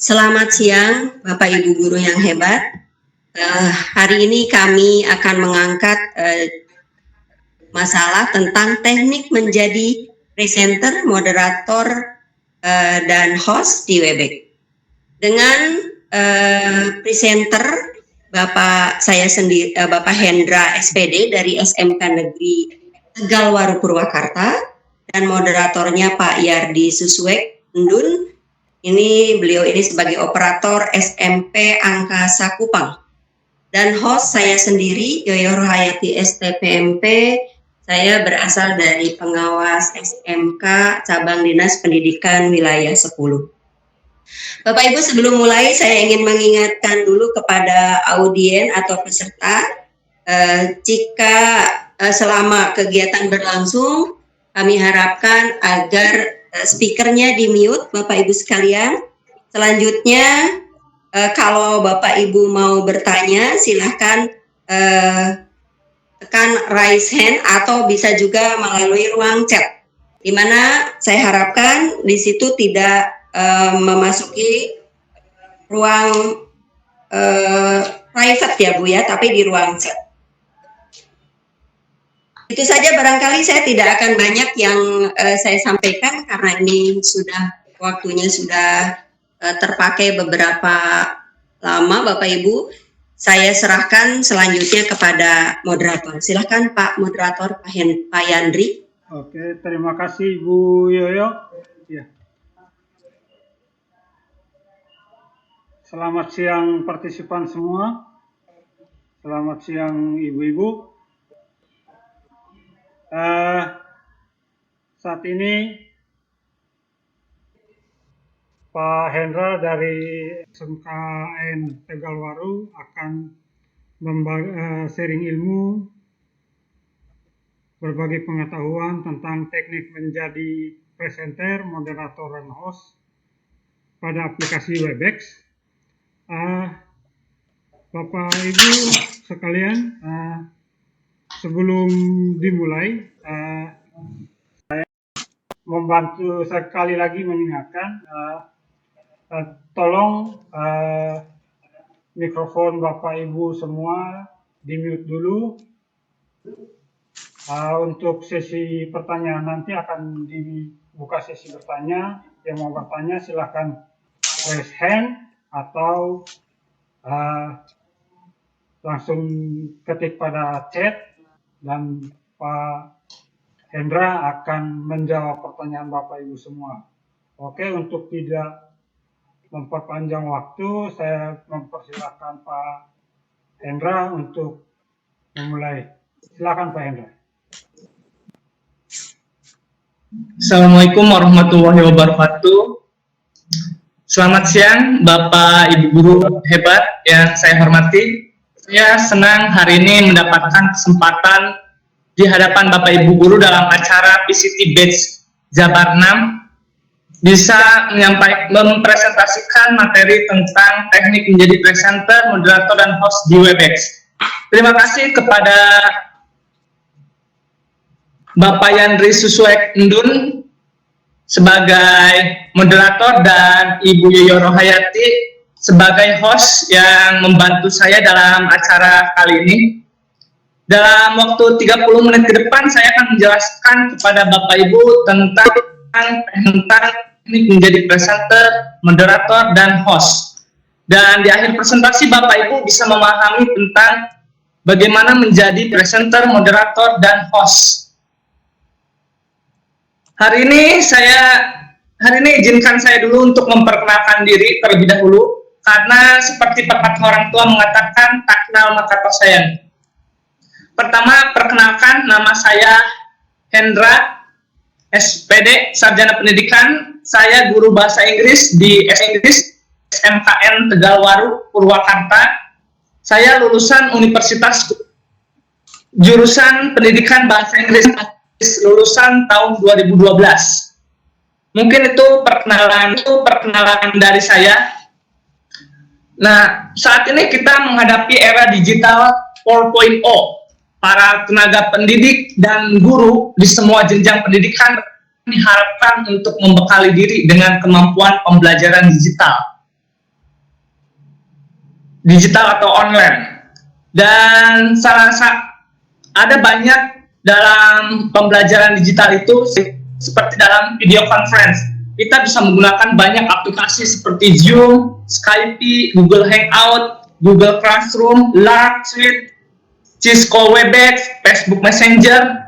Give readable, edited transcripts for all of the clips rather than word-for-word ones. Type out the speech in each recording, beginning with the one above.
Selamat siang, Bapak Ibu guru yang hebat. Hari ini kami akan mengangkat masalah tentang teknik menjadi presenter, moderator, dan host di Webex. Dengan presenter Bapak saya sendiri, Bapak Hendra SPD dari SMK Negeri Tegalwaru Purwakarta, dan moderatornya Pak Yardi Suswek Ndun. Beliau ini sebagai operator SMP Angkasa Kupang. Dan host saya sendiri, Yoyo Rohayati STPMP. Saya berasal dari pengawas SMK Cabang Dinas Pendidikan Wilayah 10. Bapak Ibu, sebelum mulai saya ingin mengingatkan dulu kepada audien atau peserta, jika selama kegiatan berlangsung, kami harapkan agar speakernya di-mute, Bapak Ibu sekalian. Selanjutnya, kalau Bapak Ibu mau bertanya, silahkan tekan raise hand atau bisa juga melalui ruang chat, di mana saya harapkan di situ tidak memasuki ruang private ya Bu ya, tapi di ruang chat. Itu saja, barangkali saya tidak akan banyak yang saya sampaikan karena ini waktunya sudah terpakai beberapa lama Bapak Ibu. Saya serahkan selanjutnya kepada moderator. Silahkan Pak Moderator, Pak Yandri. Oke, terima kasih Bu Yoyo. Ya. Selamat siang partisipan semua. Selamat siang Ibu-Ibu. Saat ini Pak Hendra dari SMKN Tegalwaru akan sharing ilmu, berbagi pengetahuan tentang teknik menjadi presenter, moderator, dan host pada aplikasi Webex. Bapak Ibu sekalian, sebelum dimulai, saya membantu sekali lagi mengingatkan, tolong mikrofon Bapak Ibu semua di-mute dulu. Untuk sesi pertanyaan nanti akan dibuka sesi bertanya. Yang mau bertanya silahkan raise hand atau langsung ketik pada chat. Dan Pak Hendra akan menjawab pertanyaan Bapak Ibu semua. Oke, untuk tidak memperpanjang waktu, saya mempersilahkan Pak Hendra untuk memulai. Silakan Pak Hendra. Assalamualaikum warahmatullahi wabarakatuh. Selamat siang Bapak Ibu guru hebat yang saya hormati. Saya senang hari ini mendapatkan kesempatan di hadapan Bapak Ibu guru dalam acara PCT Batch Jabar 6 bisa mempresentasikan materi tentang teknik menjadi presenter, moderator, dan host di Webex. Terima kasih kepada Bapak Yandri Suswek Ndun sebagai moderator dan Ibu Yoyo Rohayati sebagai host yang membantu saya dalam acara kali ini. Dalam waktu 30 menit ke depan, saya akan menjelaskan kepada Bapak Ibu tentang teknik menjadi presenter, moderator, dan host. Dan di akhir presentasi, Bapak Ibu bisa memahami tentang bagaimana menjadi presenter, moderator, dan host. Hari ini izinkan saya dulu untuk memperkenalkan diri terlebih dahulu. Karena seperti pepatah orang tua mengatakan, tak kenal maka tak sayang. Pertama, perkenalkan, nama saya Hendra SPD, Sarjana Pendidikan. Saya guru bahasa Inggris di SMKN Tegalwaru Purwakarta. Saya lulusan Universitas jurusan Pendidikan Bahasa Inggris, lulusan tahun 2012. Mungkin itu perkenalan dari saya. Nah, saat ini kita menghadapi era digital 4.0. Para tenaga pendidik dan guru di semua jenjang pendidikan diharapkan untuk membekali diri dengan kemampuan pembelajaran digital. digital atau online. Dan ada banyak dalam pembelajaran digital itu seperti dalam video conference. Kita bisa menggunakan banyak aplikasi seperti Zoom, Skype, Google Hangout, Google Classroom, Lark Suite, Cisco Webex, Facebook Messenger,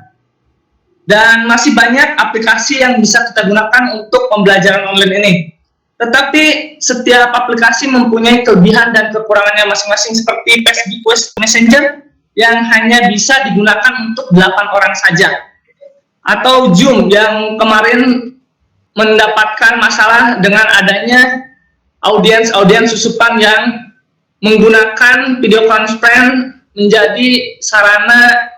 dan masih banyak aplikasi yang bisa kita gunakan untuk pembelajaran online ini. Tetapi setiap aplikasi mempunyai kelebihan dan kekurangannya masing-masing, seperti Facebook Messenger yang hanya bisa digunakan untuk 8 orang saja. Atau Zoom yang kemarin mendapatkan masalah dengan adanya audiens susupan yang menggunakan video conference menjadi sarana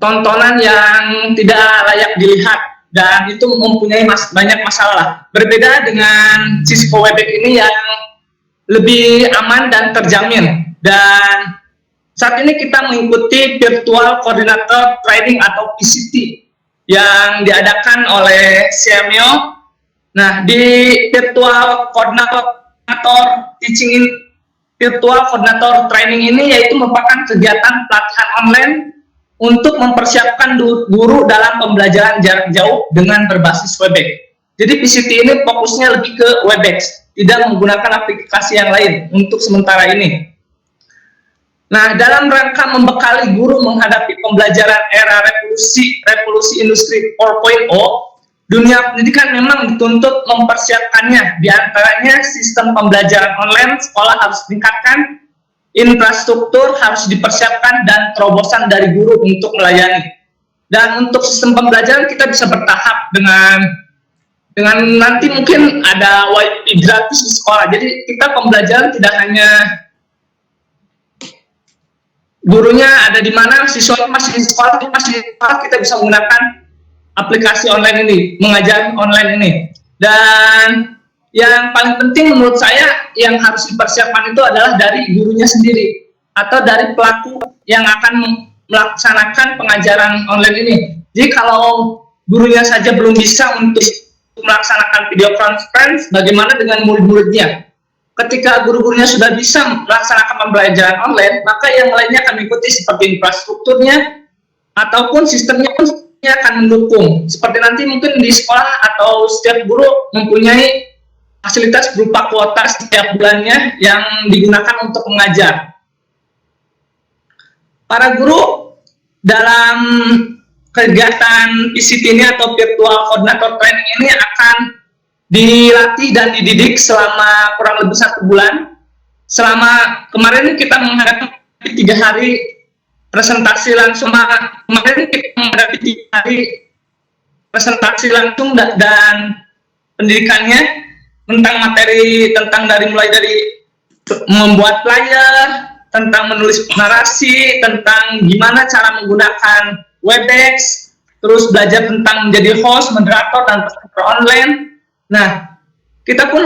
tontonan yang tidak layak dilihat, dan itu mempunyai banyak masalah. Berbeda dengan Cisco Webex ini yang lebih aman dan terjamin. Dan saat ini kita mengikuti Virtual Coordinator Training atau VCT yang diadakan oleh CMO. Nah, di Virtual Coordinator Teaching Virtual Coordinator Training ini yaitu merupakan kegiatan pelatihan online untuk mempersiapkan guru dalam pembelajaran jarak jauh dengan berbasis Webex. Jadi VCT ini fokusnya lebih ke Webex, tidak menggunakan aplikasi yang lain untuk sementara ini. Nah, dalam rangka membekali guru menghadapi pembelajaran era revolusi industri 4.0, dunia pendidikan memang dituntut mempersiapkannya. Di antaranya sistem pembelajaran online, sekolah harus ditingkatkan, infrastruktur harus dipersiapkan, dan terobosan dari guru untuk melayani. Dan untuk sistem pembelajaran kita bisa bertahap dengan nanti mungkin ada WiFi gratis di sekolah. Jadi kita pembelajaran tidak hanya gurunya ada di mana, siswa masih di sekolah, kita bisa menggunakan aplikasi online ini, mengajar online ini. Dan yang paling penting menurut saya yang harus dipersiapkan itu adalah dari gurunya sendiri atau dari pelaku yang akan melaksanakan pengajaran online ini. Jadi kalau gurunya saja belum bisa untuk melaksanakan video conference, bagaimana dengan murid-muridnya? Ketika guru-gurunya sudah bisa melaksanakan pembelajaran online, maka yang lainnya akan mengikuti, seperti infrastrukturnya ataupun sistemnya pun akan mendukung. Seperti nanti mungkin di sekolah atau setiap guru mempunyai fasilitas berupa kuota setiap bulannya yang digunakan untuk mengajar. Para guru dalam kegiatan VCT ini atau Virtual Coordinator Training ini akan dilatih dan dididik selama kurang lebih 1 bulan. Selama kemarin kita menghadapi 3 hari presentasi langsung, kemarin kita menghadapi 3 hari presentasi langsung dan pendidikannya tentang materi, mulai dari membuat flyer, tentang menulis narasi, tentang gimana cara menggunakan Webex, terus belajar tentang menjadi host, moderator, dan presenter online. Nah, kita pun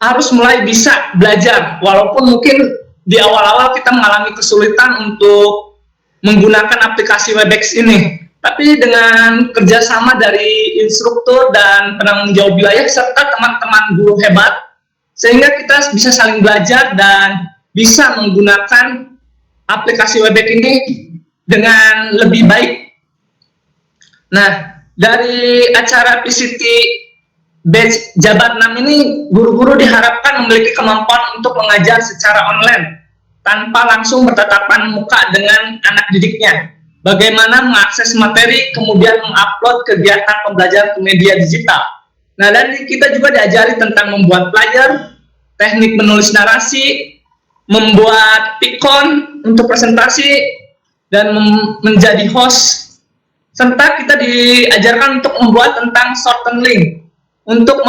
harus mulai bisa belajar, walaupun mungkin di awal-awal kita mengalami kesulitan untuk menggunakan aplikasi Webex ini. Tapi dengan kerjasama dari instruktur dan penanggung jawab wilayah serta teman-teman guru hebat, sehingga kita bisa saling belajar dan bisa menggunakan aplikasi Webex ini dengan lebih baik. Nah, dari acara VCT Batch Jabat 6 ini, guru-guru diharapkan memiliki kemampuan untuk mengajar secara online tanpa langsung bertatapan muka dengan anak didiknya. Bagaimana mengakses materi, kemudian mengupload kegiatan pembelajaran ke media digital. Nah, dan kita juga diajari tentang membuat flyer, teknik menulis narasi, membuat pikon untuk presentasi, dan menjadi host. Serta kita diajarkan untuk membuat tentang shorten link, untuk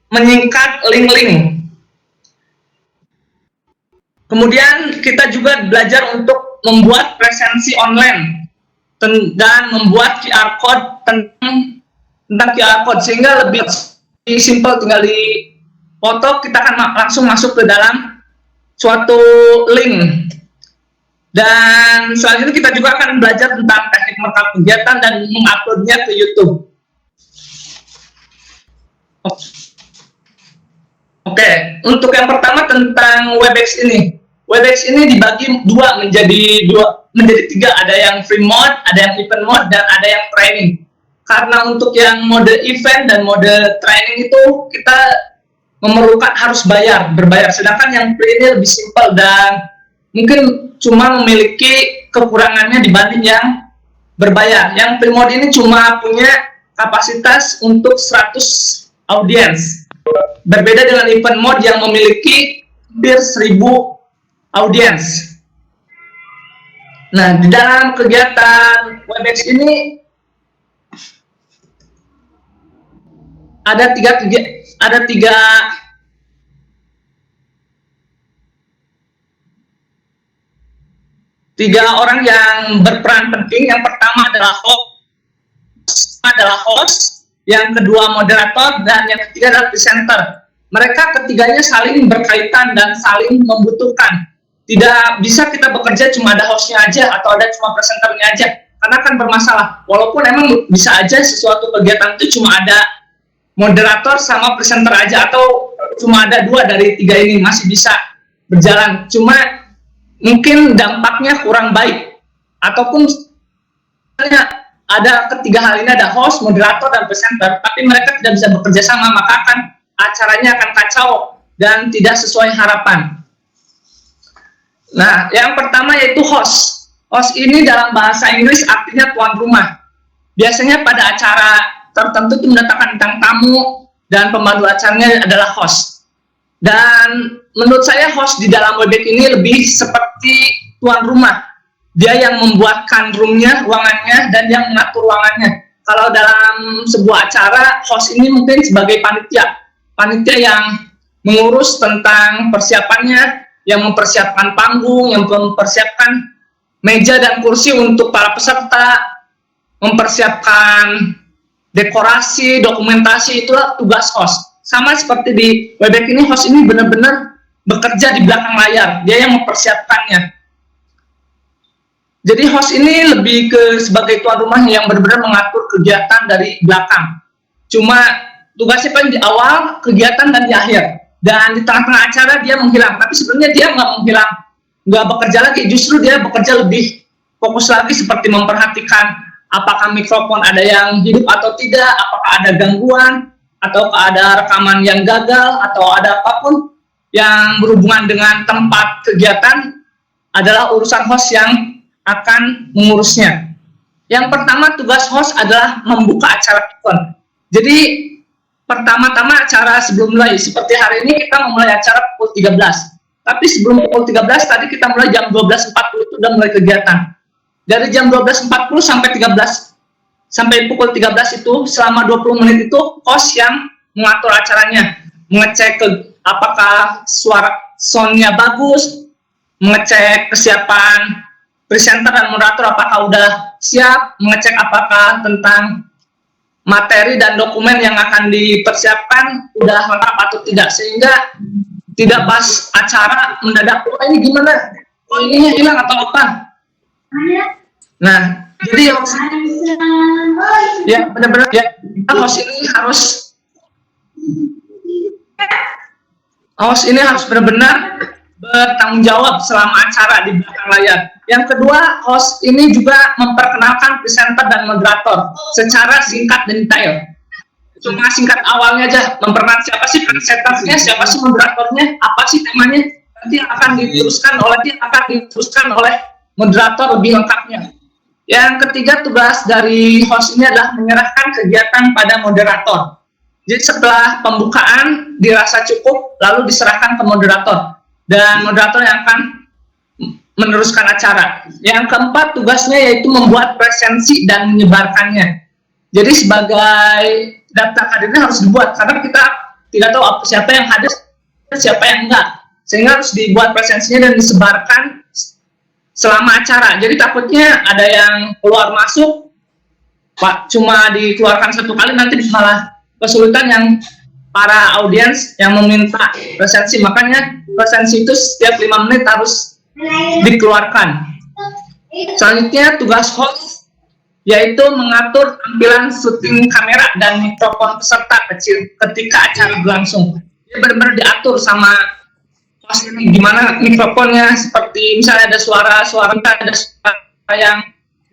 menyingkat link-link. Kemudian kita juga belajar untuk membuat presensi online dan membuat QR code tentang QR code, sehingga lebih simple, tinggal di foto kita akan langsung masuk ke dalam suatu link. Dan selanjutnya kita juga akan belajar tentang teknik merekam kegiatan dan menguploadnya ke YouTube. Oke, untuk yang pertama tentang Webex ini. Webex ini dibagi menjadi tiga. Ada yang free mode, ada yang event mode, dan ada yang training. Karena untuk yang mode event dan mode training itu kita memerlukan harus berbayar. Sedangkan yang free ini lebih simpel dan mungkin cuma memiliki kekurangannya dibanding yang berbayar. Yang free mode ini cuma punya kapasitas untuk 100 audiens. Berbeda dengan event mode yang memiliki hampir 1000 audiens. Nah, di dalam kegiatan Webex ini ada tiga orang yang berperan penting. Yang pertama adalah host, yang kedua moderator, dan yang ketiga adalah presenter. Mereka ketiganya saling berkaitan dan saling membutuhkan. Tidak bisa kita bekerja cuma ada hostnya aja atau ada cuma presenternya aja, karena kan bermasalah. Walaupun emang bisa aja sesuatu kegiatan itu cuma ada moderator sama presenter aja, atau cuma ada 2 dari 3 ini masih bisa berjalan. Cuma mungkin dampaknya kurang baik, ataupun ada ketiga hal ini, ada host, moderator, dan presenter, tapi mereka tidak bisa bekerja sama, maka acaranya akan kacau dan tidak sesuai harapan. Nah, yang pertama yaitu host. Host ini dalam bahasa Inggris artinya tuan rumah. Biasanya pada acara tertentu itu mendatangkan bintang tamu dan pemandu acaranya adalah host. Dan menurut saya host di dalam Webex ini lebih seperti tuan rumah. Dia yang membuatkan roomnya, ruangannya, dan yang mengatur ruangannya. Kalau dalam sebuah acara, host ini mungkin sebagai panitia yang mengurus tentang persiapannya, yang mempersiapkan panggung, yang mempersiapkan meja dan kursi untuk para peserta, mempersiapkan dekorasi, dokumentasi. Itulah tugas host. Sama seperti di Webex ini, host ini benar-benar bekerja di belakang layar, dia yang mempersiapkannya. Jadi host ini lebih ke sebagai tuan rumah yang benar-benar mengatur kegiatan dari belakang. Cuma tugasnya paling di awal kegiatan dan di akhir. Dan di tengah-tengah acara dia menghilang. Tapi sebenarnya dia nggak menghilang, nggak bekerja lagi. Justru dia bekerja lebih fokus lagi, seperti memperhatikan apakah mikrofon ada yang hidup atau tidak, apakah ada gangguan, atau ada rekaman yang gagal, atau ada apapun yang berhubungan dengan tempat kegiatan adalah urusan host yang akan mengurusnya. Yang pertama tugas host adalah membuka acara event. Jadi pertama-tama acara sebelum mulai, seperti hari ini kita memulai acara pukul 13. Tapi sebelum pukul 13 tadi kita mulai jam 12.40 itu udah mulai kegiatan. Dari jam 12.40 sampai pukul 13 itu selama 20 menit itu host yang mengatur acaranya, mengecek apakah suara soundnya bagus, mengecek kesiapan presenter dan moderator apakah udah siap, mengecek apakah tentang materi dan dokumen yang akan dipersiapkan udah lengkap atau tidak, sehingga tidak pas acara mendadak, oh ini gimana, oh ininya hilang atau apa. Nah, jadi ya benar-benar ya host ini harus benar-benar bertanggung jawab selama acara di belakang layar. Yang kedua, host ini juga memperkenalkan presenter dan moderator secara singkat dan detail. Cuma singkat awalnya aja, memperkenalkan siapa sih presenternya, siapa sih moderatornya, apa sih temanya, nanti akan diteruskan oleh moderator lebih lengkapnya. Yang ketiga, tugas dari host ini adalah menyerahkan kegiatan pada moderator. Jadi setelah pembukaan dirasa cukup, lalu diserahkan ke moderator. Dan moderator yang akan meneruskan acara. Yang keempat, tugasnya yaitu membuat presensi dan menyebarkannya. Jadi sebagai daftar hadirnya harus dibuat, karena kita tidak tahu siapa yang hadir, siapa yang enggak. Sehingga harus dibuat presensinya dan disebarkan selama acara. Jadi takutnya ada yang keluar masuk, Pak, cuma dikeluarkan satu kali, nanti malah kesulitan yang para audiens yang meminta presensi. Makanya presensi itu setiap 5 menit harus dikeluarkan. Selanjutnya tugas host yaitu mengatur tampilan syuting kamera dan mikrofon peserta kecil ketika acara berlangsung. Jadi benar-benar diatur sama host ini gimana mikrofonnya, seperti misalnya ada suara-suara, ada suara yang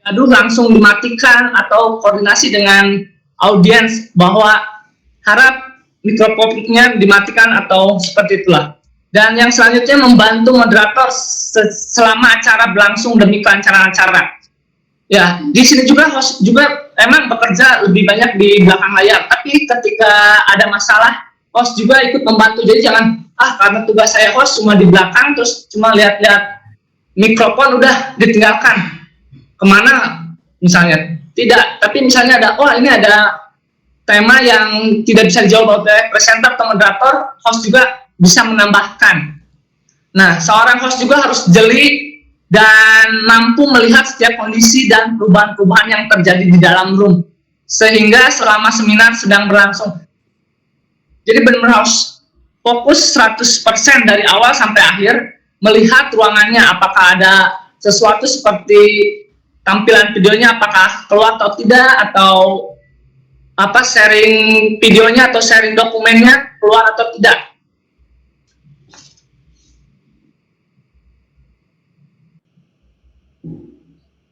gaduh langsung dimatikan, atau koordinasi dengan audiens bahwa harap mikrofonnya dimatikan atau seperti itulah. Dan yang selanjutnya membantu moderator selama acara berlangsung demi kelancaran acara. Ya, di sini juga host juga emang bekerja lebih banyak di belakang layar, tapi ketika ada masalah host juga ikut membantu. Jadi jangan karena tugas saya host cuma di belakang terus cuma lihat-lihat mikrofon udah ditinggalkan kemana misalnya. Tidak, tapi misalnya ini ada tema yang tidak bisa dijawab oleh presenter atau moderator, host juga bisa menambahkan. Nah, seorang host juga harus jeli dan mampu melihat setiap kondisi dan perubahan-perubahan yang terjadi di dalam room, sehingga selama seminar sedang berlangsung. Jadi benar-benar harus fokus 100% dari awal sampai akhir, melihat ruangannya apakah ada sesuatu seperti tampilan videonya apakah keluar atau tidak, atau sharing videonya atau sharing dokumennya keluar atau tidak.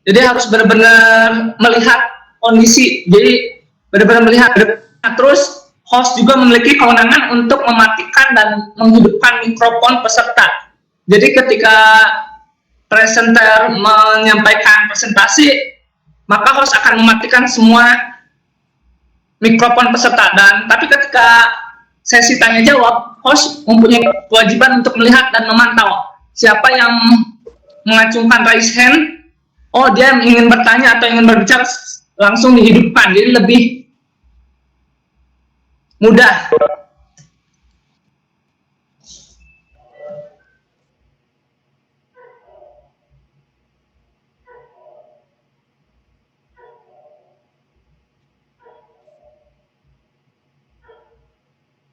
Jadi harus benar-benar melihat kondisi. Jadi benar-benar melihat. Terus host juga memiliki kewenangan untuk mematikan dan menghidupkan mikrofon peserta. Jadi ketika presenter menyampaikan presentasi, maka host akan mematikan semua mikrofon peserta. Tapi ketika sesi tanya jawab, host mempunyai kewajiban untuk melihat dan memantau siapa yang mengacungkan raise hand. Dia ingin bertanya atau ingin berbicara, langsung dihidupkan. Jadi lebih mudah.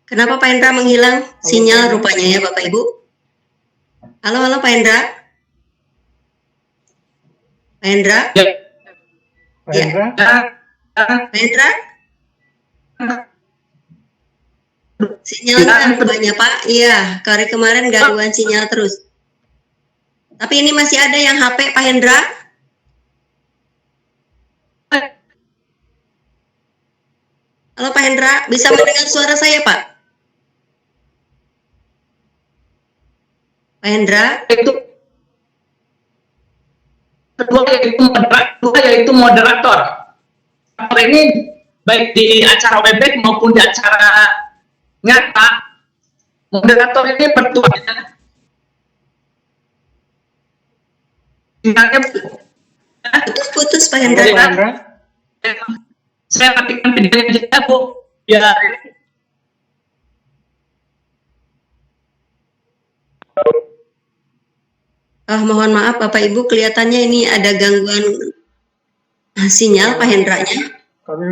Kenapa Pak Hendra menghilang sinyal rupanya ya Bapak Ibu? Halo Pak Hendra? Pak Hendra? Pak Hendra? Pak Hendra? Sinyalnya rupanya Pak, iya, hari kemarin gangguan sinyal terus. Tapi ini masih ada yang HP Pak Hendra? Halo Pak Hendra, bisa mendengar suara saya Pak? Pak Hendra? Kedua yaitu moderator. Ini baik di acara Webex maupun di acara nyata, moderator ini bertugas. Putus-putus Pak Hendra. Saya matikan videonya aja Bu. Ya. Mohon maaf Bapak Ibu, kelihatannya ini ada gangguan sinyal Pak Hendra-nya. Kami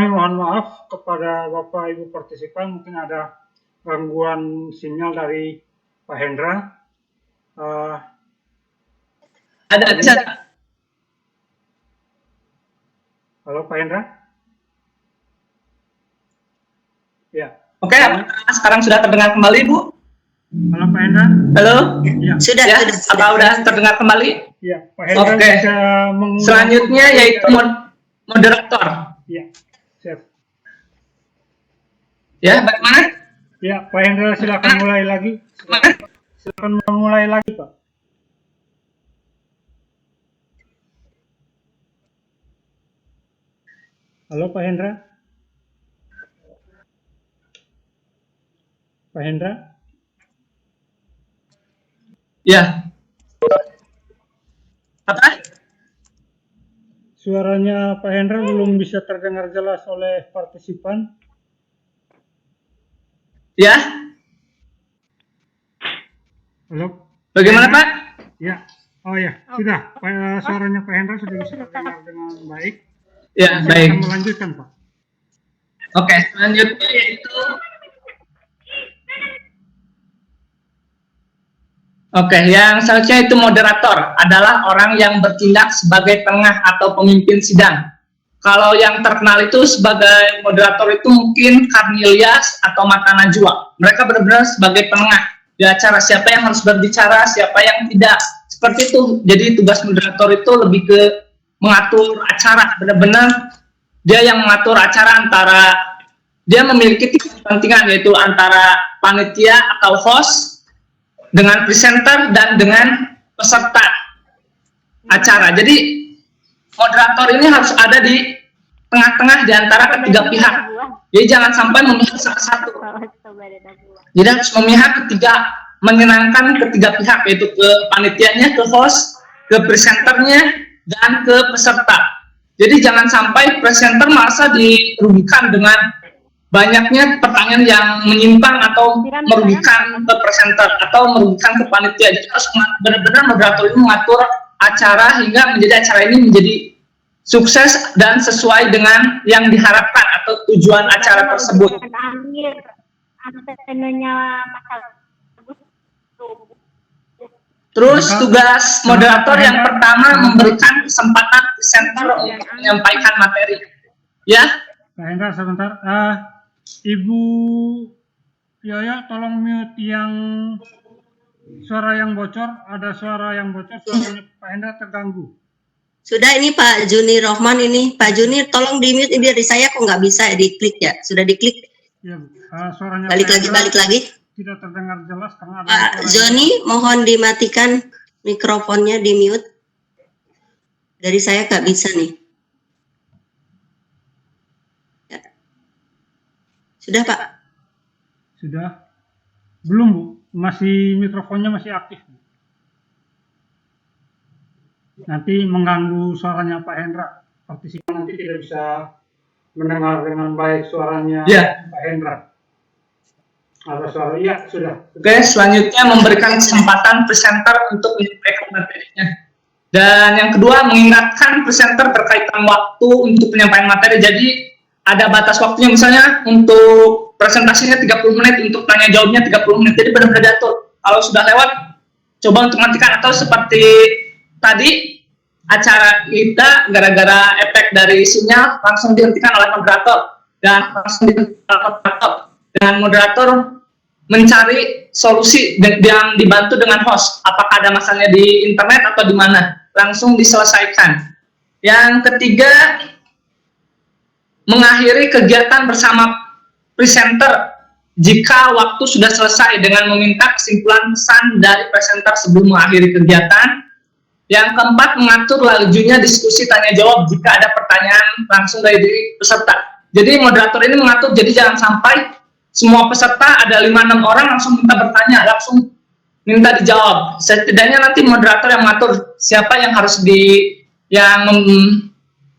mohon maaf kepada Bapak Ibu partisipan, mungkin ada gangguan sinyal dari Pak Hendra. Ada. Halo Pak Hendra? Ya. Oke, sekarang sudah terdengar kembali Bu? Halo Pak Hendra? Halo? Ya. Sudah. Apa sudah terdengar kembali? Ya, Pak Hendra bisa mengulang. Selanjutnya yaitu moderator. Ya, siap. Ya, bagaimana? Ya, Pak Hendra silakan mulai lagi. Silakan memulai lagi, Pak. Halo Pak Hendra? Pak Hendra? Ya. Apa? Suaranya Pak Hendra belum bisa terdengar jelas oleh partisipan. Ya. Halo. Bagaimana Pak? Ya. Oh ya, sudah. Suaranya Pak Hendra sudah bisa terdengar dengan baik. Ya, Saya baik. akan melanjutkan, Pak. Oke, selanjutnya yaitu yang selanjutnya itu moderator adalah orang yang bertindak sebagai tengah atau pemimpin sidang. Kalau yang terkenal itu sebagai moderator itu mungkin Karnilias atau Mata Najwa. Mereka benar-benar sebagai penengah di acara, siapa yang harus berbicara, siapa yang tidak. Seperti itu. Jadi tugas moderator itu lebih ke mengatur acara. Benar-benar dia yang mengatur acara antara, dia memiliki kepentingan yaitu antara panitia atau host dengan presenter dan dengan peserta acara. Jadi moderator ini harus ada di tengah-tengah di antara ketiga pihak. Jadi jangan sampai memihak salah satu. Jadi harus memihak ketiga, menyenangkan ketiga pihak, yaitu ke panitianya, ke host, ke presenternya, dan ke peserta. Jadi jangan sampai presenter merasa dirugikan dengan banyaknya pertanyaan yang menyimpang atau merugikan ke presenter atau merugikan ke panitia. Jadi harus benar-benar moderator ini mengatur acara hingga menjadi acara ini menjadi sukses dan sesuai dengan yang diharapkan atau tujuan acara tersebut. Terus tugas moderator yang pertama memberikan kesempatan presenter untuk menyampaikan materi. Ya. Pak Hendra sebentar. Ibu Yoyo tolong mute yang suara yang bocor, ada suara yang bocor, suaranya Pak Hendra terganggu. Sudah, ini Pak Juni Rohman ini. Pak Juni tolong di mute, ini dari saya kok nggak bisa ya diklik ya. Sudah diklik. Ya, suaranya balik lagi. Tidak terdengar jelas karena ada Pak Joni, mohon dimatikan mikrofonnya, di mute. Dari saya nggak bisa nih. Ya. Sudah Pak? Sudah. Belum Bu, masih mikrofonnya masih aktif. Nanti mengganggu suaranya Pak Hendra. Partisipan nanti tidak bisa mendengar dengan baik suaranya Pak Hendra. Ada suara, iya sudah. Oke, selanjutnya memberikan kesempatan presenter untuk menyampaikan materinya. Dan yang kedua, mengingatkan presenter berkaitan waktu untuk penyampaian materi. Jadi ada batas waktunya, misalnya untuk presentasinya 30 menit, untuk tanya jawabnya 30 menit. Jadi benar-benar diatur. Kalau sudah lewat, coba untuk matikan, atau seperti tadi acara kita gara-gara efek dari sinyal langsung dihentikan oleh moderator dan langsung dihentikan oleh moderator, dan moderator mencari solusi yang dibantu dengan host. Apakah ada masalahnya di internet atau di mana, langsung diselesaikan. Yang ketiga, mengakhiri kegiatan bersama presenter jika waktu sudah selesai dengan meminta kesimpulan pesan dari presenter sebelum mengakhiri kegiatan. Yang keempat, mengatur lajunya diskusi tanya jawab jika ada pertanyaan langsung dari peserta. Jadi moderator ini mengatur, jadi jangan sampai semua peserta ada 5-6 orang langsung minta bertanya, langsung minta dijawab. Setidaknya nanti moderator yang mengatur siapa yang harus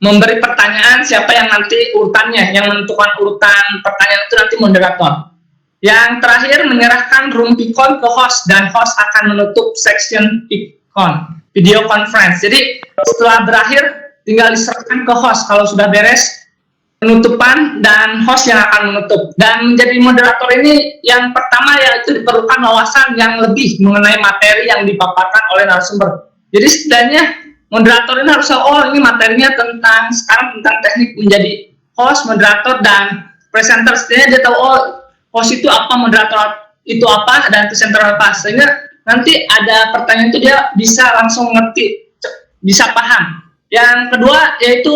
memberi pertanyaan, siapa yang nanti urutannya, yang menentukan urutan pertanyaan itu nanti moderator. Yang terakhir, menyerahkan room Pikon ke host, dan host akan menutup section Pikon, video conference. Jadi setelah berakhir tinggal diserahkan ke host. Kalau sudah beres penutupan, dan host yang akan menutup. Dan menjadi moderator ini yang pertama yaitu diperlukan wawasan yang lebih mengenai materi yang dipaparkan oleh narasumber. Jadi setidaknya moderator ini harus tahu, oh ini materinya tentang tentang teknik menjadi host, moderator, dan presenter. Setidaknya dia tahu, oh host itu apa, moderator itu apa, dan presenter apa. Sehingga nanti ada pertanyaan itu dia bisa langsung ngerti, bisa paham. Yang kedua yaitu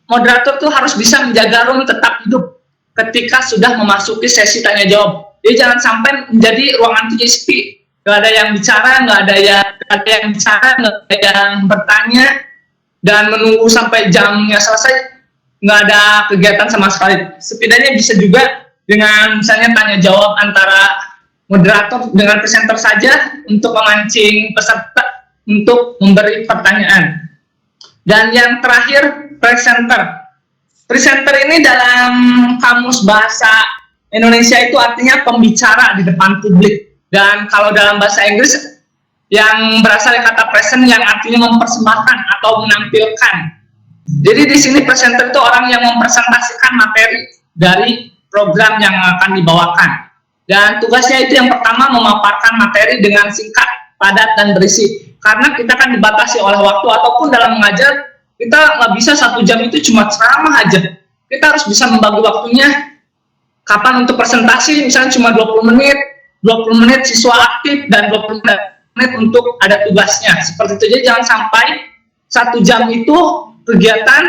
moderator tuh harus bisa menjaga room tetap hidup ketika sudah memasuki sesi tanya jawab. Jadi jangan sampai menjadi ruangan itu sepi, nggak ada yang bicara, nggak ada yang bicara, nggak ada yang bertanya, dan menunggu sampai jamnya selesai, nggak ada kegiatan sama sekali. Setidaknya bisa juga dengan misalnya tanya jawab antara moderator dengan presenter saja untuk memancing peserta untuk memberi pertanyaan. Dan yang terakhir, presenter. Presenter ini dalam kamus bahasa Indonesia itu artinya pembicara di depan publik. Dan kalau dalam bahasa Inggris yang berasal dari kata present yang artinya mempersembahkan atau menampilkan. Jadi di sini presenter itu orang yang mempresentasikan materi dari program yang akan dibawakan. Dan tugasnya itu yang pertama memaparkan materi dengan singkat, padat, dan berisi. Karena kita kan dibatasi oleh waktu, ataupun dalam mengajar Kita nggak bisa 1 jam itu cuma ceramah aja. Kita harus bisa membagi waktunya. Kapan untuk presentasi, misalnya cuma 20 menit, 20 menit siswa aktif, dan 20 menit untuk ada tugasnya. Seperti itu. Jadi jangan sampai 1 jam itu kegiatan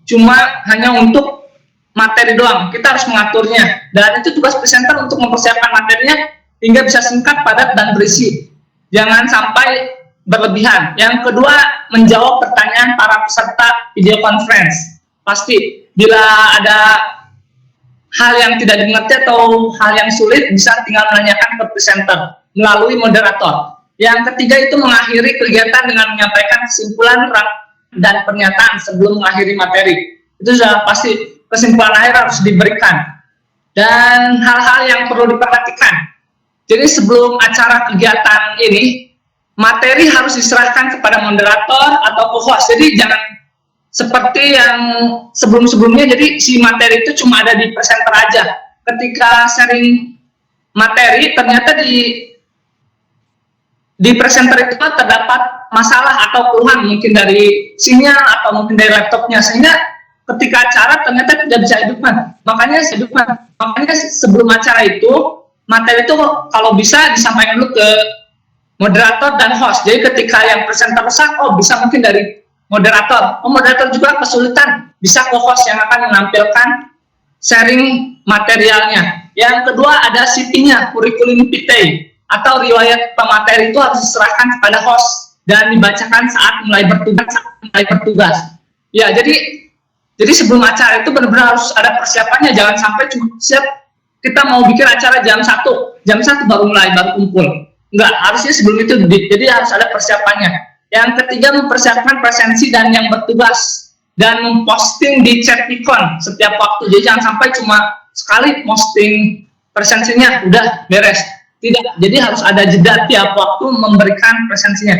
cuma hanya untuk materi doang. Kita harus mengaturnya. Dan itu tugas presenter untuk mempersiapkan materinya hingga bisa singkat, padat, dan berisi. Jangan sampai berlebihan. Yang kedua, menjawab pertanyaan para peserta video conference. Pasti, bila ada hal yang tidak dimengerti atau hal yang sulit, bisa tinggal menanyakan ke presenter melalui moderator. Yang ketiga itu mengakhiri kegiatan dengan menyampaikan kesimpulan dan pernyataan sebelum mengakhiri materi. Itu sudah pasti kesimpulan akhir harus diberikan. Dan hal-hal yang perlu diperhatikan. Jadi sebelum acara kegiatan ini, materi harus diserahkan kepada moderator atau co-host. Jadi jangan seperti yang sebelum-sebelumnya, jadi si materi itu cuma ada di presenter aja. Ketika sharing materi, ternyata di presenter itu terdapat masalah atau keluhan mungkin dari sinyal atau mungkin dari laptopnya, sehingga ketika acara ternyata tidak bisa hidupkan. Makanya sebelum acara itu, materi itu kalau bisa disampaikan dulu ke moderator dan host. Jadi ketika yang presenter rusak, oh bisa mungkin dari moderator. Moderator juga kesulitan, bisa ke host yang akan menampilkan sharing materialnya. Yang kedua ada CP-nya, curriculum vitae atau riwayat pemateri itu harus diserahkan kepada host dan dibacakan saat mulai bertugas. Ya, jadi sebelum acara itu benar-benar harus ada persiapannya. Jangan sampai cuma siap kita mau bikin acara jam 1 baru mulai, baru kumpul. Enggak, harusnya sebelum itu, jadi harus ada persiapannya. Yang ketiga, mempersiapkan presensi dan yang bertugas dan memposting di Chaticon setiap waktu. Jadi jangan sampai cuma sekali posting presensinya udah beres. Tidak, jadi harus ada jeda tiap waktu memberikan presensinya.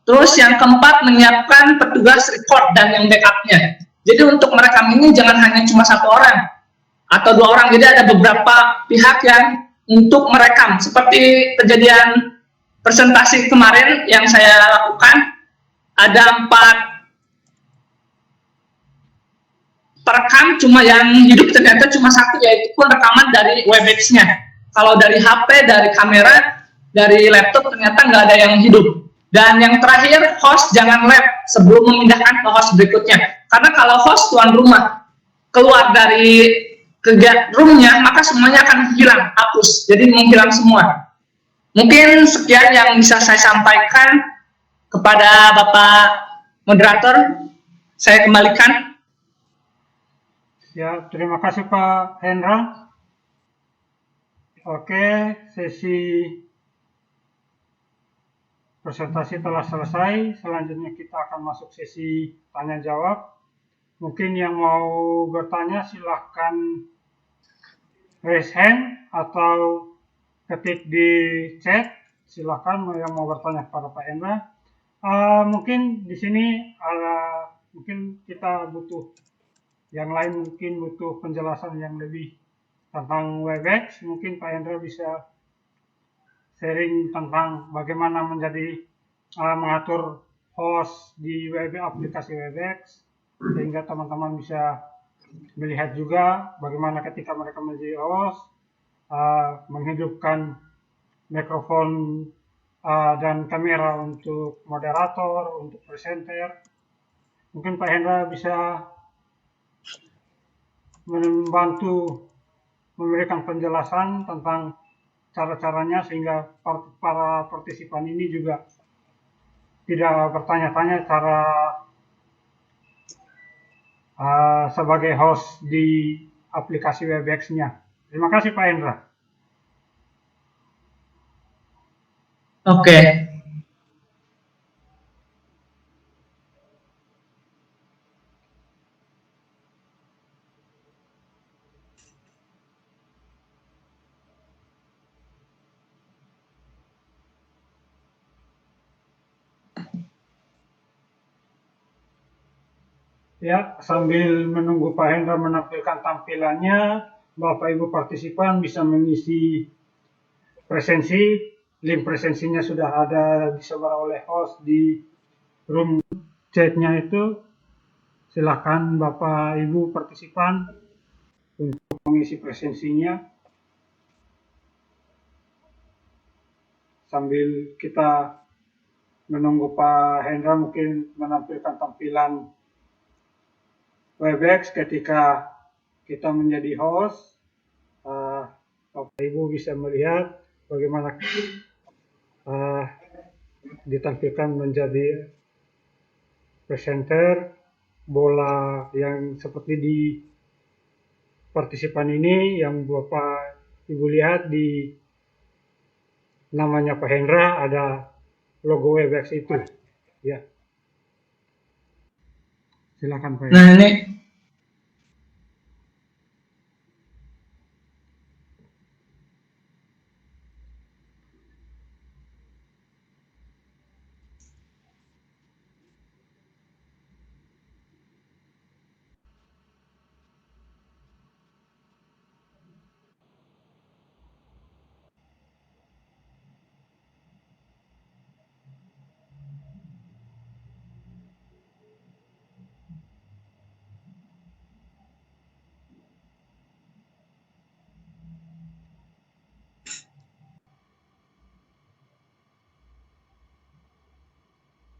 Terus yang keempat, menyiapkan petugas record dan yang backupnya. Jadi untuk merekam ini jangan hanya cuma 1 orang atau 2 orang. Jadi ada beberapa pihak yang untuk merekam. Seperti kejadian presentasi kemarin yang saya lakukan, ada 4 perekam, cuma yang hidup ternyata cuma 1, yaitu pun rekaman dari Webex-nya. Kalau dari HP, dari kamera, dari laptop ternyata nggak ada yang hidup. Dan yang terakhir, host jangan lab sebelum memindahkan ke host berikutnya. Karena kalau host tuan rumah keluar dari room-nya, maka semuanya akan hilang, hapus. Jadi menghilang semua. Mungkin sekian yang bisa saya sampaikan kepada Bapak Moderator. Saya kembalikan. Ya, terima kasih Pak Hendra. Oke, sesi presentasi telah selesai. Selanjutnya kita akan masuk sesi tanya jawab. Mungkin yang mau bertanya silahkan raise hand atau ketik di chat. Silahkan yang mau bertanya kepada Pak Hendra. Mungkin di sini mungkin kita butuh yang lain, mungkin butuh penjelasan yang lebih tentang Webex. Mungkin Pak Hendra bisa sharing tentang bagaimana mengatur host di aplikasi Webex, sehingga teman-teman bisa melihat juga bagaimana ketika mereka menjadi host, menghidupkan mikrofon dan kamera untuk moderator, untuk presenter. Mungkin Pak Hendra bisa membantu memberikan penjelasan tentang cara-caranya sehingga para partisipan ini juga tidak bertanya-tanya cara sebagai host di aplikasi Webex-nya. Terima kasih Pak Hendra. Oke. Ya, sambil menunggu Pak Hendra menampilkan tampilannya, Bapak Ibu partisipan bisa mengisi presensi. Link presensinya sudah ada disebar oleh host di room chatnya itu. Silakan Bapak Ibu partisipan untuk mengisi presensinya sambil kita menunggu Pak Hendra mungkin menampilkan tampilan Webex ketika kita menjadi host. Bapak Ibu bisa melihat bagaimana ditampilkan menjadi presenter bola yang seperti di partisipan ini yang Bapak Ibu lihat di namanya Pak Hendra ada logo Webex itu ya. Silakan Pak. Nah, ini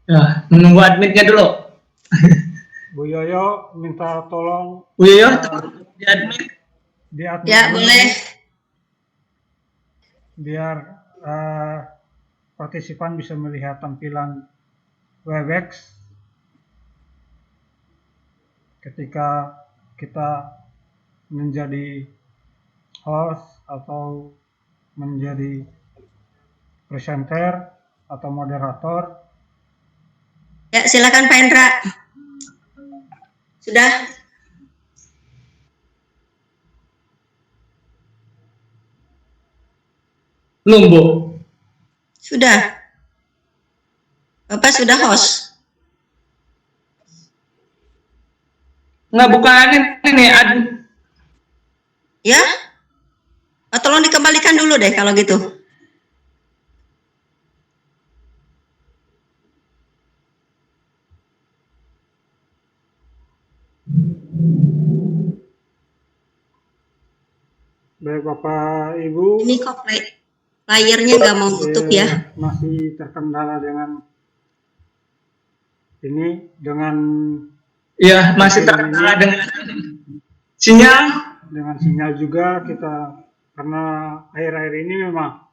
ya, menunggu adminnya dulu. Bu Yoyo minta tolong Bu Yoyo di admin. Ya, boleh. Biar partisipan bisa melihat tampilan Webex ketika kita menjadi host atau menjadi presenter atau moderator. Ya, silakan Pak Hendra. Sudah? Belum, Bu. Sudah. Bapak sudah host? Nggak, bukan ini Ya? Tolong dikembalikan dulu deh kalau gitu. Baik Bapak Ibu. Ini kok layarnya nggak mau tutup ya? Masih terkendala dengan ini ya masih terkendala dengan sinyal. Dengan sinyal juga kita karena akhir-akhir ini memang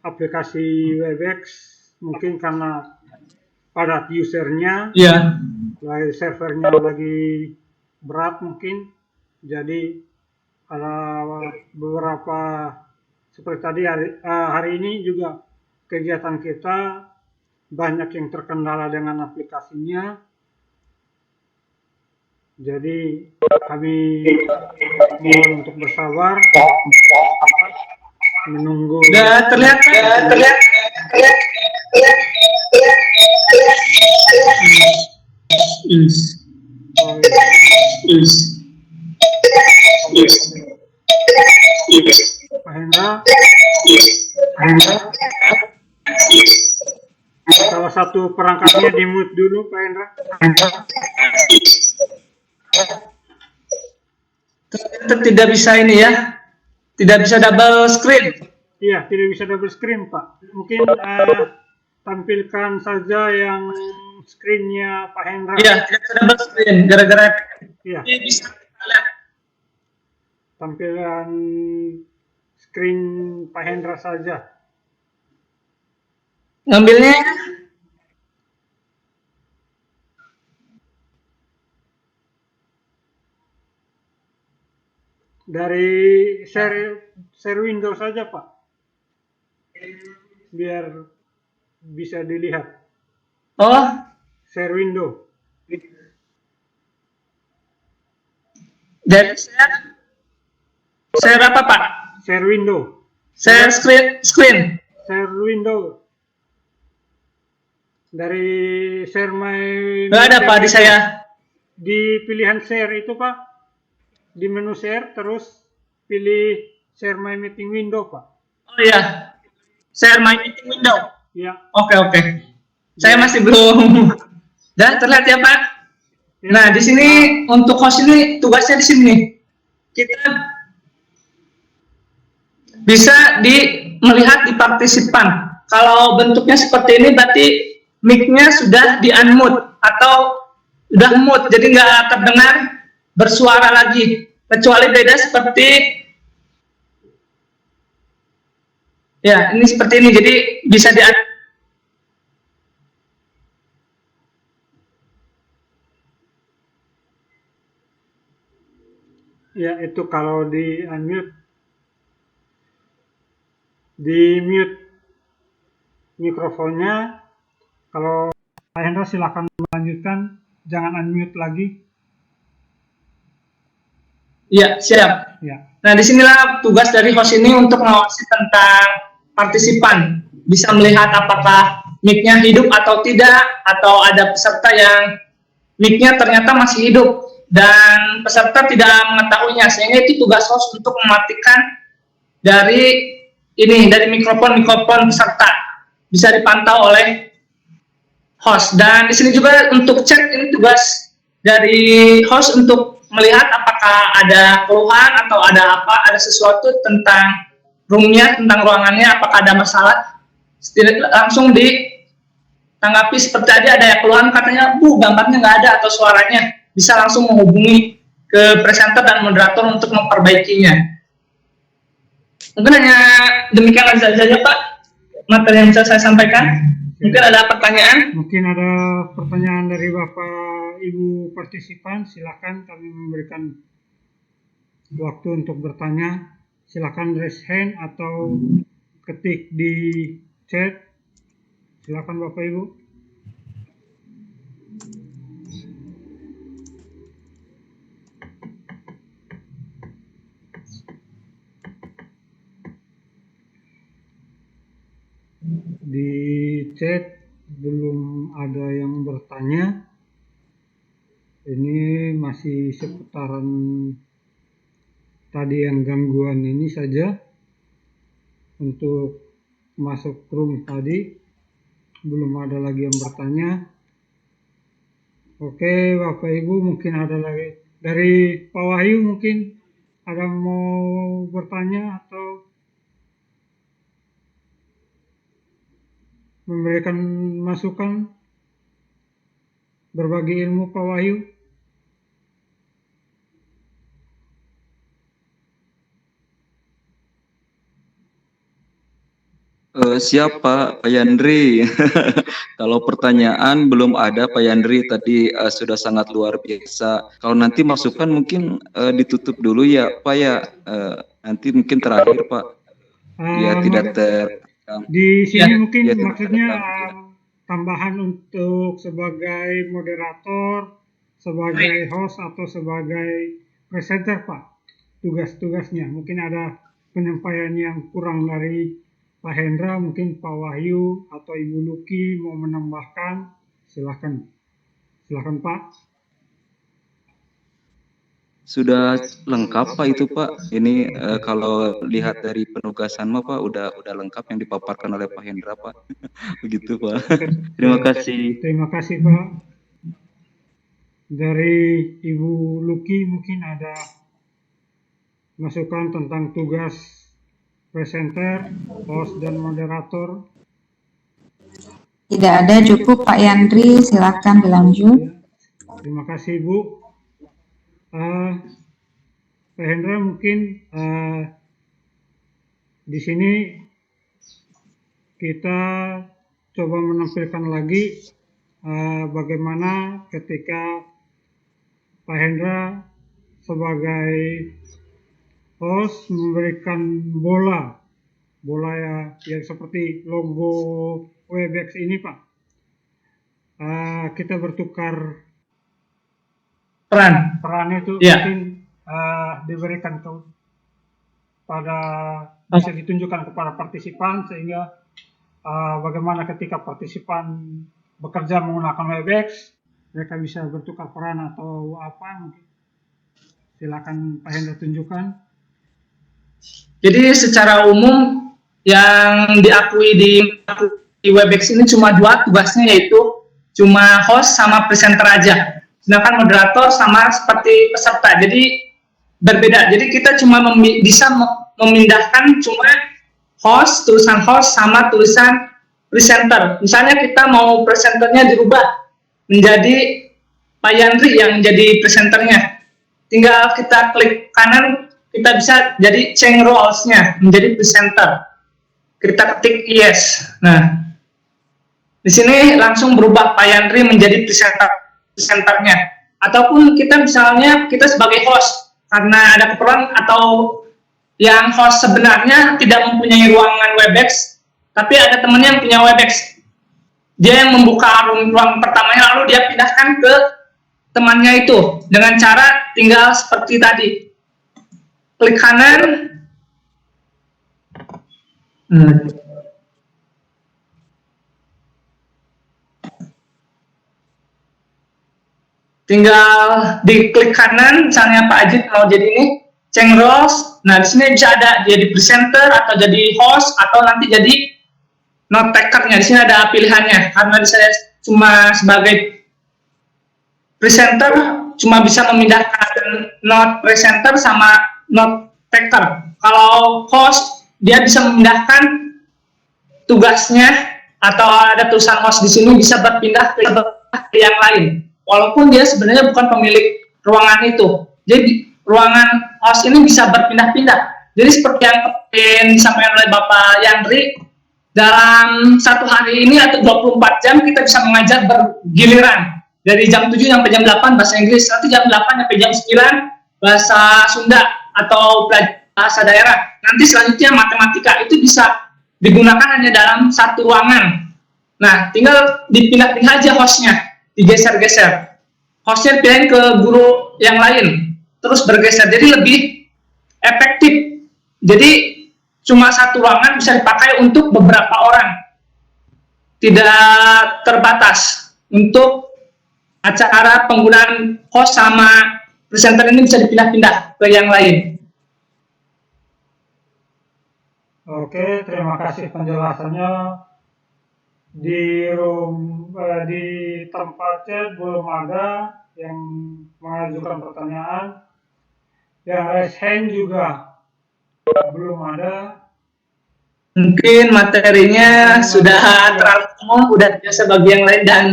aplikasi Webex mungkin karena padat usernya, ya, servernya lagi berat mungkin, jadi ada beberapa seperti tadi hari ini juga kegiatan kita banyak yang terkendala dengan aplikasinya. Jadi kami mohon untuk bersabar menunggu. Udah terlihat. Pak Hendra. Salah satu perangkatnya di mute dulu Pak Hendra. Tidak bisa ini ya, tidak bisa double screen. Iya, tidak bisa double screen Pak. Mungkin tampilkan saja yang screennya Pak Hendra. Iya, tidak bisa double screen gara-gara. Iya. Bisa lihat tampilan screen Pak Hendra saja. Ngambilnya dari share window saja Pak, biar bisa dilihat. Oh, Share window. dari share apa Pak? Share window. Share screen. Share window. Dari share my. Nggak ada Pak di saya. Di pilihan share itu Pak, di menu share terus pilih share my meeting window Pak. Oh iya, share my meeting window. Ya. Oke. Saya masih belum. Dah terlihat ya Pak? Nah, di sini untuk host ini tugasnya di sini nih. Kita bisa melihat di partisipan. Kalau bentuknya seperti ini berarti mic-nya sudah di-unmute atau sudah mute, jadi nggak terdengar bersuara lagi. Kecuali beda seperti ya, ini seperti ini. Jadi bisa di Ya, itu kalau di unmute, di mute mikrofonnya. Kalau Pak Hendra silakan melanjutkan, jangan unmute lagi. Ya, siap. Ya. Nah, disinilah tugas dari host ini untuk mengawasi tentang partisipan. Bisa melihat apakah mic-nya hidup atau tidak, atau ada peserta yang mic-nya ternyata masih hidup dan peserta tidak mengetahuinya, sehingga itu tugas host untuk mematikan dari mikrofon peserta, bisa dipantau oleh host. Dan di sini juga untuk chat, ini tugas dari host untuk melihat apakah ada keluhan atau ada sesuatu tentang roomnya, tentang ruangannya, apakah ada masalah, langsung ditanggapi. Seperti tadi ada yang keluhan katanya, Bu, gambarnya nggak ada atau suaranya, bisa langsung menghubungi ke presenter dan moderator untuk memperbaikinya. Mungkin hanya demikian saja Pak materi yang bisa saya sampaikan. Mungkin ada pertanyaan? Mungkin ada pertanyaan dari Bapak Ibu partisipan, silakan, kami memberikan waktu untuk bertanya. Silakan raise hand atau ketik di chat. Silakan Bapak Ibu. Di chat belum ada yang bertanya. Ini masih seputaran tadi yang gangguan ini saja. Untuk masuk room tadi belum ada lagi yang bertanya. Oke, Bapak Ibu, mungkin ada lagi dari Pak Wahyu, mungkin ada mau bertanya atau memberikan masukan, berbagi ilmu, Pak Wahyu? Siap Pak Yandri. Kalau pertanyaan belum ada Pak Yandri, tadi sudah sangat luar biasa. Kalau nanti masukan mungkin ditutup dulu ya Pak ya. Nanti mungkin terakhir Pak, biar tidak di sini Ya, mungkin ya, maksudnya ya. tambahan untuk sebagai moderator, sebagai host atau sebagai presenter Pak, tugas-tugasnya. Mungkin ada penyampaian yang kurang dari Pak Hendra, mungkin Pak Wahyu atau Ibu Luki mau menambahkan, silakan. Silakan Pak. Sudah lengkap Pak itu Pak. Ini kalau lihat dari penugasan mah Pak udah lengkap yang dipaparkan oleh Pak Hendra Pak. Begitu Pak. Terima kasih. Terima kasih Pak. Dari Ibu Luki mungkin ada masukan tentang tugas presenter, host, dan moderator. Tidak ada, cukup Pak Yandri, silakan dilanjut. Terima kasih Bu. Pak Hendra mungkin di sini kita coba menampilkan lagi bagaimana ketika Pak Hendra sebagai host memberikan bola ya, yang seperti logo Webex ini Pak. Kita bertukar peran itu Ya. mungkin diberikan pada bisa ditunjukkan kepada partisipan, sehingga bagaimana ketika partisipan bekerja menggunakan Webex mereka bisa bertukar peran atau apa, mungkin silakan Pak Hendra tunjukkan. Jadi secara umum yang diakui di Webex ini cuma dua tugasnya, yaitu cuma host sama presenter aja. sedangkan moderator sama seperti peserta. Jadi berbeda. Jadi kita cuma bisa memindahkan cuma host, tulisan host sama tulisan presenter. Misalnya kita mau presenternya dirubah menjadi Pak Yandri yang jadi presenternya. Tinggal kita klik kanan, kita bisa jadi change roles-nya menjadi presenter. Kita ketik yes. Nah, di sini langsung berubah Pak Yandri menjadi presenternya. Ataupun kita misalnya kita sebagai host, karena ada keperluan atau yang host sebenarnya tidak mempunyai ruangan Webex, tapi ada temannya yang punya Webex. Dia yang membuka ruang pertamanya, lalu dia pindahkan ke temannya itu dengan cara tinggal seperti tadi. Klik kanan. Tinggal diklik kanan, misalnya Pak Ajit mau jadi ini, change roles. Nah, di sini bisa ada jadi presenter atau jadi host atau nanti jadi note taker-nya. Di sini ada pilihannya. Karena saya cuma sebagai presenter, cuma bisa memindahkan note presenter sama note taker. Kalau host, dia bisa memindahkan tugasnya atau ada tulisan host di sini bisa berpindah ke yang lain. Walaupun dia sebenarnya bukan pemilik ruangan itu. Jadi ruangan host ini bisa berpindah-pindah. Jadi seperti yang disampaikan oleh Bapak Yandri, dalam satu hari ini atau 24 jam kita bisa mengajar bergiliran. Dari jam 7 sampai jam 8 bahasa Inggris, nanti jam 8 sampai jam 9 bahasa Sunda atau bahasa daerah. Nanti selanjutnya matematika, itu bisa digunakan hanya dalam satu ruangan. Nah, tinggal dipindah-pindah aja hostnya, digeser-geser. Hostnya pindahin ke guru yang lain, terus bergeser, jadi lebih efektif. Jadi cuma satu ruangan bisa dipakai untuk beberapa orang, tidak terbatas. Untuk acara penggunaan host sama presenter ini bisa dipindah-pindah ke yang lain. Oke, terima kasih penjelasannya. Di tempat chat belum ada yang mengajukan pertanyaan. Yang raise hand juga belum ada. Mungkin materinya sudah terlalu umum, sudah biasa bagi yang lain dan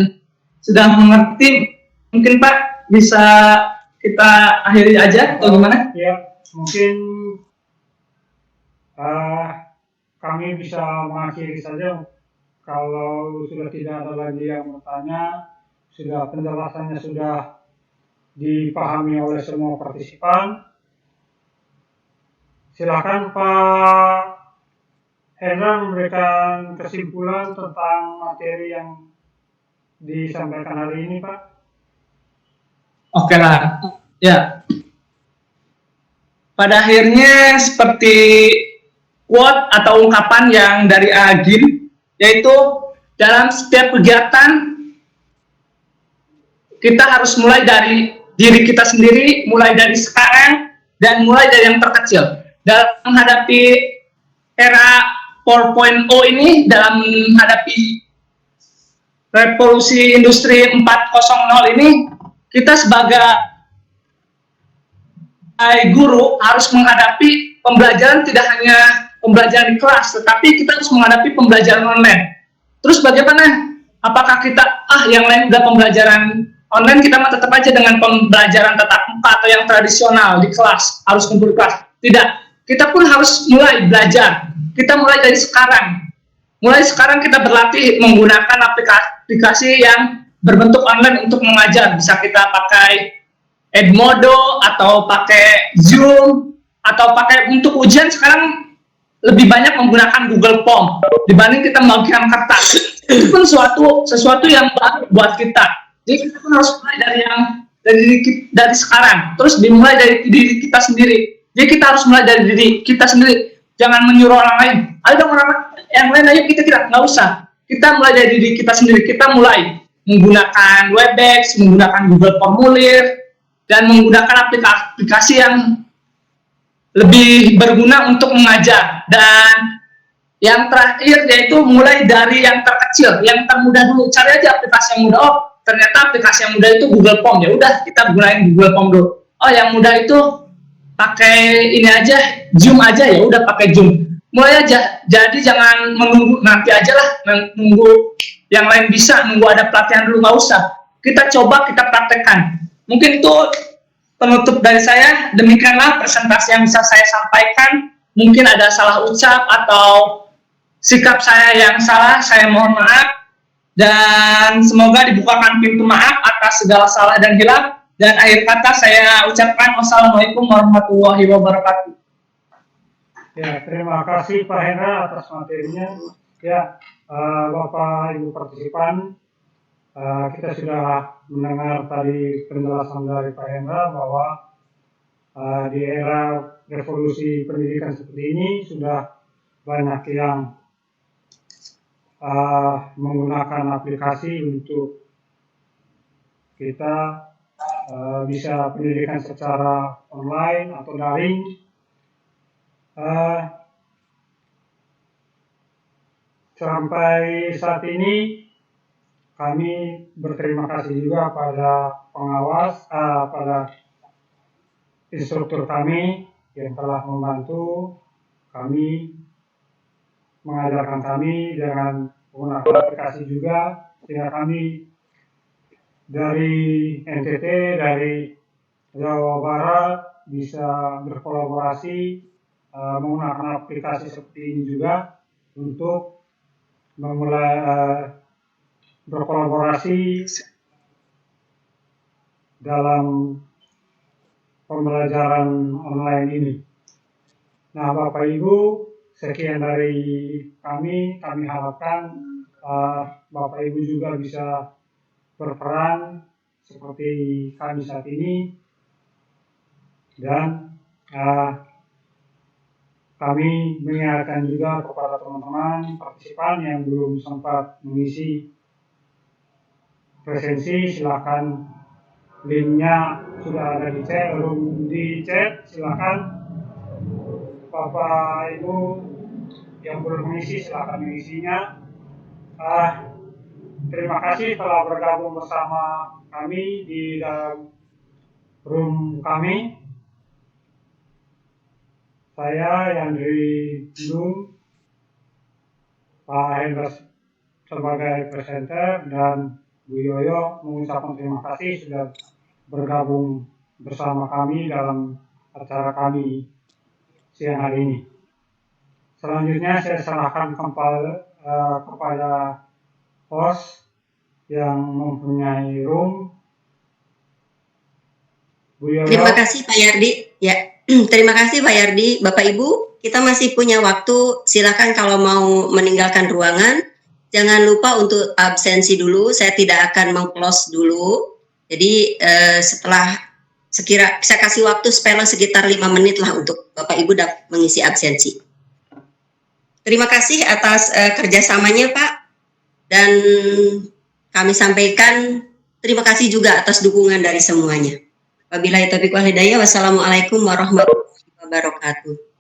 sudah mengerti. Mungkin Pak bisa kita akhiri aja atau gimana? Ya, mungkin kami bisa mengakhiri saja. Kalau sudah tidak ada lagi yang bertanya, sudah penjelasannya sudah dipahami oleh semua partisipan. Silakan Pak Hendra memberikan kesimpulan tentang materi yang disampaikan hari ini, Pak. Oke lah, ya. Pada akhirnya seperti quote atau ungkapan yang dari Agim, yaitu dalam setiap kegiatan kita harus mulai dari diri kita sendiri, mulai dari sekarang, dan mulai dari yang terkecil. Dalam menghadapi era 4.0 ini, dalam menghadapi revolusi industri 4.0 ini, kita sebagai guru harus menghadapi pembelajaran tidak hanya pembelajaran di kelas, tetapi kita harus menghadapi pembelajaran online. Terus bagaimana? Apakah kita, yang lain udah pembelajaran online, kita mah tetap aja dengan pembelajaran tatap muka atau yang tradisional di kelas, harus kumpul kelas? Tidak. Kita pun harus mulai belajar. Kita mulai dari sekarang. Mulai sekarang kita berlatih menggunakan aplikasi yang berbentuk online untuk mengajar. Bisa kita pakai Edmodo atau pakai Zoom atau pakai untuk ujian sekarang lebih banyak menggunakan Google Form dibanding kita membagikan kertas. Itu pun sesuatu yang baru buat kita. Jadi kita pun harus mulai dari sekarang. Terus dimulai dari diri kita sendiri. Jadi kita harus mulai dari diri kita sendiri. Jangan menyuruh orang lain. Ayo dong orang yang lain, ayo kita nggak usah. Kita mulai dari diri kita sendiri. Kita mulai menggunakan Webex, menggunakan Google Formulir, dan menggunakan aplikasi yang lebih berguna untuk mengajar. Dan yang terakhir yaitu mulai dari yang terkecil, yang termudah dulu. Cari aja aplikasi yang mudah. ternyata aplikasi yang mudah itu Google Form. Ya udah, kita gunain Google Form dulu. Oh, yang mudah itu pakai ini aja, Zoom aja, ya udah pakai Zoom. Mulai aja. Jadi jangan menunggu nanti aja lah, nunggu yang lain bisa, nunggu ada pelatihan dulu, nggak usah. Kita coba, kita praktekkan. Mungkin itu penutup dari saya. Demikianlah presentasi yang bisa saya sampaikan. Mungkin ada salah ucap atau sikap saya yang salah, saya mohon maaf. Dan semoga dibukakan pintu maaf atas segala salah dan hilaf. Dan akhir kata saya ucapkan wassalamualaikum warahmatullahi wabarakatuh. Ya, terima kasih Pak Hendra atas materinya. Ya, Bapak Ibu partisipan, kita sudah mendengar tadi penjelasan dari Pak Hendra bahwa di era revolusi pendidikan seperti ini sudah banyak yang menggunakan aplikasi untuk kita bisa pendidikan secara online atau daring. Sampai saat ini kami berterima kasih juga pada pengawas, pada instruktur kami yang telah membantu kami, mengajarkan kami dengan menggunakan aplikasi juga, sehingga kami dari NTT, dari Jawa Barat bisa berkolaborasi menggunakan aplikasi seperti ini juga untuk memulai berkolaborasi dalam pembelajaran online ini. Nah, Bapak Ibu, sekian dari kami. Kami harapkan Bapak Ibu juga bisa berperan seperti kami saat ini, dan kami mengingatkan juga kepada teman-teman partisipan yang belum sempat mengisi presensi, silakan linknya sudah ada di chat, belum di chat, silakan Bapak Ibu yang belum mengisi silakan mengisinya. Terima kasih telah bergabung bersama kami di dalam room kami. Saya Yandri Dung, Pak Hendra sebagai presenter, dan Bu Yoyo mengucapkan terima kasih sudah bergabung bersama kami dalam acara kami siang hari ini. Selanjutnya saya serahkan kepada host yang mempunyai room. Bu Yoyo. Terima kasih Pak Yardi. Ya, terima kasih Pak Yardi. Bapak Ibu, kita masih punya waktu. Silakan kalau mau meninggalkan ruangan. Jangan lupa untuk absensi dulu. Saya tidak akan meng-close dulu. Jadi setelah saya kasih waktu spare sekitar 5 menit lah untuk Bapak Ibu dapat mengisi absensi. Terima kasih atas kerjasamanya Pak. Dan kami sampaikan terima kasih juga atas dukungan dari semuanya. Wabillahi taufiq wal hidayah. Wassalamualaikum warahmatullahi wabarakatuh.